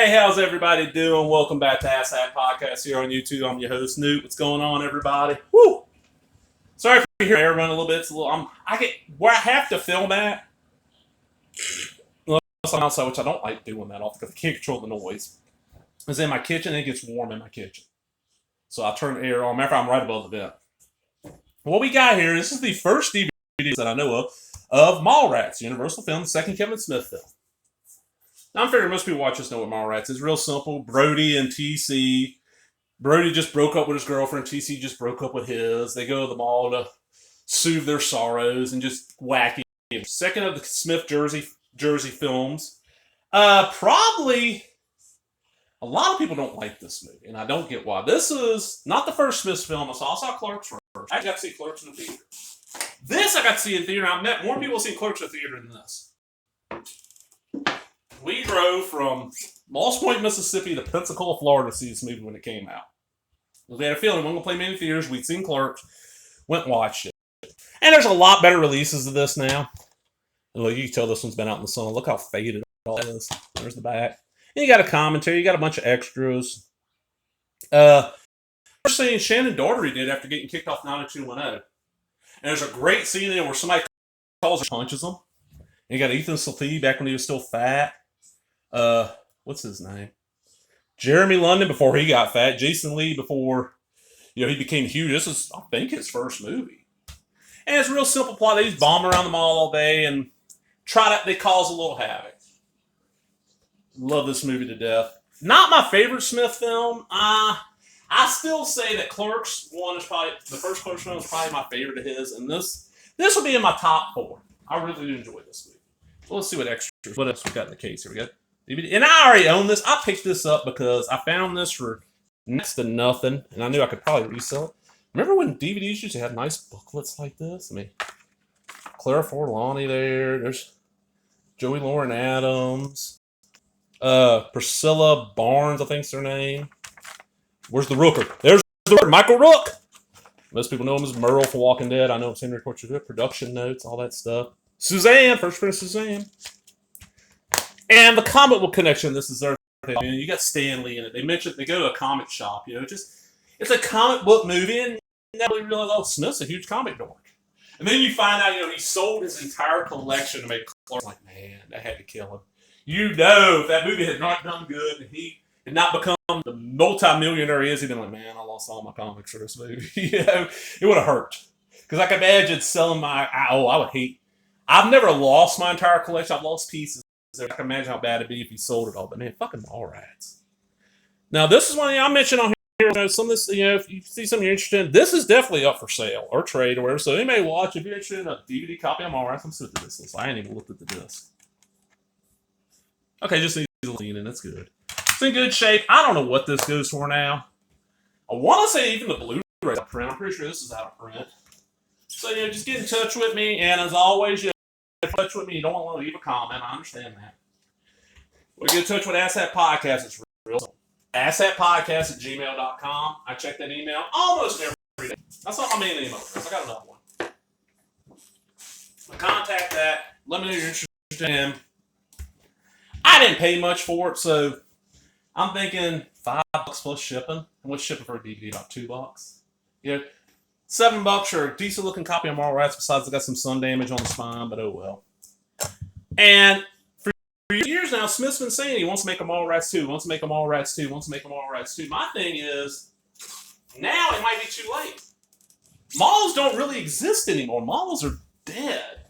Hey, how's everybody doing? Welcome back to Ask That Podcast here on YouTube. I'm your host, Newt. What's going on, everybody? Woo! Sorry if you hear my air run a little bit. It's a little. I get where I have to film at. Well, outside, which I don't like doing that often because I can't control the noise. Is in my kitchen and it gets warm in my kitchen, so I turn the air on. Matter of fact, I'm right above the vent. What we got here? This is the first DVD that I know of Mallrats, Universal film, the second Kevin Smith film. Now, I'm figuring most people watch this know what Mallrats is. Real simple. Brody and TC. Brody just broke up with his girlfriend. TC just broke up with his. They go to the mall to soothe their sorrows and just wacky. Second of the Smith Jersey films. Probably a lot of people don't like this movie, and I don't get why. This is not the first Smith film. I saw Clerks first. I got to see Clerks in the theater. This I got to see in theater. I've met more people see Clerks in the theater than this. We drove from Moss Point, Mississippi to Pensacola, Florida to see this movie when it came out. We had a feeling we weren't going to play many theaters. We'd seen Clerks, went and watched it. And there's a lot better releases of this now. And look, you can tell this one's been out in the sun. Look how faded it all is. There's the back. And you got a commentary. You got a bunch of extras. First thing Shannon Daugherty did after getting kicked off 90210. And there's a great scene there where somebody calls and punches him. And you got Ethan Saltee back when he was still fat. What's his name? Jeremy London before he got fat. Jason Lee before, he became huge. This is, I think, his first movie. And it's a real simple plot. They just bomb around the mall all day and they cause a little havoc. Love this movie to death. Not my favorite Smith film. I still say that Clerks 1 is probably, the first Clerks film is probably my favorite of his. And this will be in my top 4. I really do enjoy this movie. Well, let's see what else we got in the case here. We got DVD. And I already own this. I picked this up because I found this for next to nothing, and I knew I could probably resell it. Remember when DVDs used to have nice booklets like this? I mean, Clara Forlani there. There's Joey Lauren Adams. Priscilla Barnes, I think's their name. Where's the Rooker? There's the Rooker, Michael Rook. Most people know him as Merle from Walking Dead. I know him as Henry Portrait, production notes, all that stuff. Suzanne, first friend Suzanne. And the comic book connection, this is their thing. You got Stan Lee in it. They go to a comic shop, it's a comic book movie, and you never really realize, oh, Smith's a huge comic dork. And then you find out, he sold his entire collection to make Clark. Like, man, that had to kill him. If that movie had not done good, and he had not become the multi-millionaire he is, he'd been like, man, I lost all my comics for this movie. It would have hurt. Because I can imagine selling I would hate. I've never lost my entire collection. I've lost pieces. I can imagine how bad it'd be if he sold it all. But man, fucking Mallrats. Now, this is one I mentioned on here. Some of this, if you see something you're interested in, this is definitely up for sale or trade or whatever. So you may watch if you're interested in a DVD copy of Mallrats. Let's see what the disc is. I ain't even looked at the disc. Okay, just needs a lean in. That's good. It's in good shape. I don't know what this goes for now. I want to say even the Blu-ray out of print. I'm pretty sure this is out of print. So, just get in touch with me. And as always, get in touch with me. You don't want to leave a comment. I understand that. Well, get in touch with Ask That Podcast. It's real simple. AskThatPodcast@gmail.com. I check that email almost every day. That's not my main email address. I got another one. Contact that. Let me know you're interested in. I didn't pay much for it, so I'm thinking $5 plus shipping. And what's shipping for a DVD? About $2. $7 for a decent looking copy of Mallrats. Besides, I got some sun damage on the spine, but oh well. And for years now, Smith's been saying he wants to make a Mallrats 2, wants to make a Mallrats 2, wants to make a Mallrats 2. My thing is, now it might be too late. Malls don't really exist anymore. Malls are dead.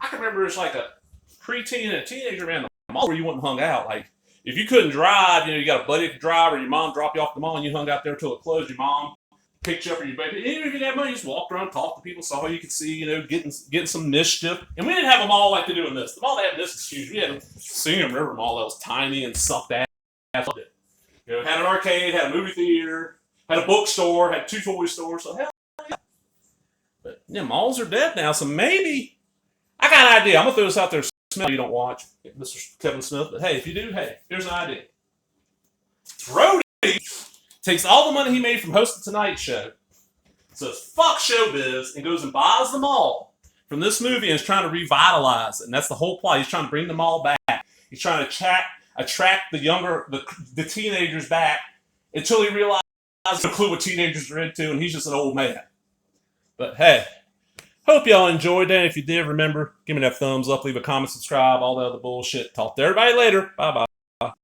I can remember it's like a preteen and a teenager, man, the mall where you went and hung out. Like, if you couldn't drive, you got a buddy that could drive, or your mom dropped you off the mall and you hung out there till it closed. Your mom picked you up, or your baby. Even if you didn't have money, you just walked around, talked to people, saw who you could see, getting some mischief. And we didn't have a mall like they do in this. The mall they have in this is huge. We had a Singing River Mall that was tiny and sucked ass. Had an arcade, had a movie theater, had a bookstore, had 2 toy stores. So hell yeah. But malls are dead now. So maybe I got an idea. I'm gonna throw this out there. Smith, you don't watch Mr. Kevin Smith, but hey, if you do, here's an idea. Brody takes all the money he made from hosting Tonight Show, says fuck showbiz, and goes and buys the mall from this movie and is trying to revitalize it. And that's the whole plot. He's trying to bring the mall back. He's trying to attract the teenagers back until he realizes no clue what teenagers are into, and he's just an old man. But hey, hope y'all enjoyed that. If you did, remember, give me that thumbs up, leave a comment, subscribe, all the other bullshit. Talk to everybody later. Bye-bye.